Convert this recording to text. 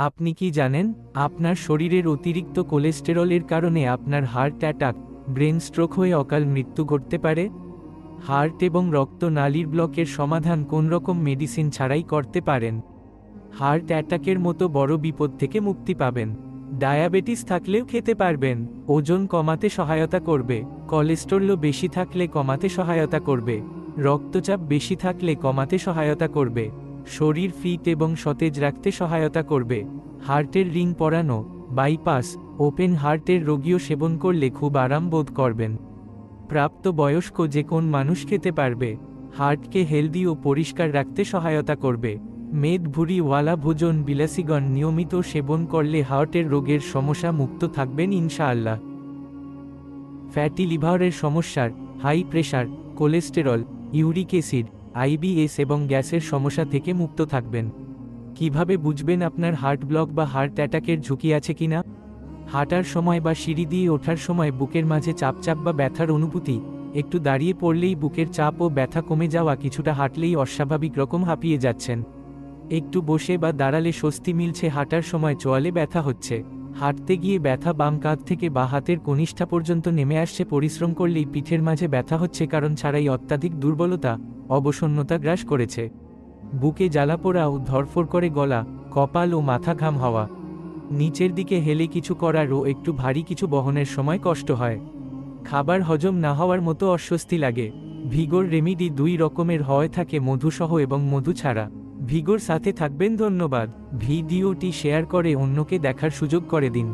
আপনি কি জানেন, আপনার শরীরের অতিরিক্ত কোলেস্টেরলের কারণে আপনার হার্ট অ্যাটাক, ব্রেন স্ট্রোক হয়ে অকাল মৃত্যু ঘটতে পারে? হার্ট এবং রক্তনালীর ব্লকের সমাধান কোন রকম মেডিসিন ছাড়াই করতে পারেন। হার্ট অ্যাটাকের মতো বড় বিপদ থেকে মুক্তি পাবেন। ডায়াবেটিস থাকলেও খেতে পারবেন। ওজন কমাতে সহায়তা করবে। কোলেস্টেরল বেশি থাকলে কমাতে সহায়তা করবে। রক্তচাপ বেশি থাকলে কমাতে সহায়তা করবে। শরীর ফিট এবং সতেজ রাখতে সহায়তা করবে। হার্টের রিং পরানো, বাইপাস, ওপেন হার্টের রোগীও সেবন করলে খুব আরাম বোধ করবেন। প্রাপ্ত বয়স্ক যে কোন মানুষ খেতে পারবে। হার্টকে হেলদি ও পরিষ্কার রাখতে সহায়তা করবে। মেদ ভুঁড়িওয়ালা ভোজন বিলাসীগণ নিয়মিত সেবন করলে হার্টের রোগের সমস্যা মুক্ত থাকবেন ইনশাআল্লাহ। ফ্যাটি লিভারের সমস্যার, high pressure, cholesterol, uric acid, IBS এবং গ্যাসের সমস্যা থেকে মুক্ত থাকবেন। কিভাবে বুঝবেন আপনার হার্ট ব্লক বা হার্ট অ্যাটাকের ঝুঁকি আছে কিনা? হাঁটার সময় বা সিঁড়ি দিয়ে ওঠার সময় বুকের মাঝে চাপ চাপ বা ব্যথার অনুভূতি, একটু দাঁড়িয়ে পড়লেই বুকের চাপ ও ব্যথা কমে যাওয়া, কিছুটা হাঁটলেই অস্বাভাবিক রকম হাঁপিয়ে যাচ্ছেন, একটু বসে বা দাঁড়ালে স্বস্তি মিলছে, হাঁটার সময় চোয়ালে ব্যথা হচ্ছে, হাঁটতে গিয়ে ব্যথা বাম কাঁধ থেকে বা হাতের কনিষ্ঠা পর্যন্ত নেমে আসছে, পরিশ্রম করলেই পিঠের মাঝে ব্যথা হচ্ছে, কারণ ছাড়াই অত্যাধিক দুর্বলতা, অবসন্নতা গ্রাস করেছে, বুকে জ্বালাপোড়া ও ধরফর করে গলা, কপাল ও মাথা ঘাম হওয়া, নিচের দিকে হেলে কিছু করার ও একটু ভারী কিছু বহনের সময় কষ্ট হয়, খাবার হজম না হওয়ার মতো অস্বস্তি লাগে। ভিগোর রেমিডি দুই রকমের হয় থাকে, মধুসহ এবং মধু ছাড়া। ভিগোর সাথে থাকবেন। ধন্যবাদ। ভিডিওটি শেয়ার করে অন্যকে দেখার সুযোগ করে দিন।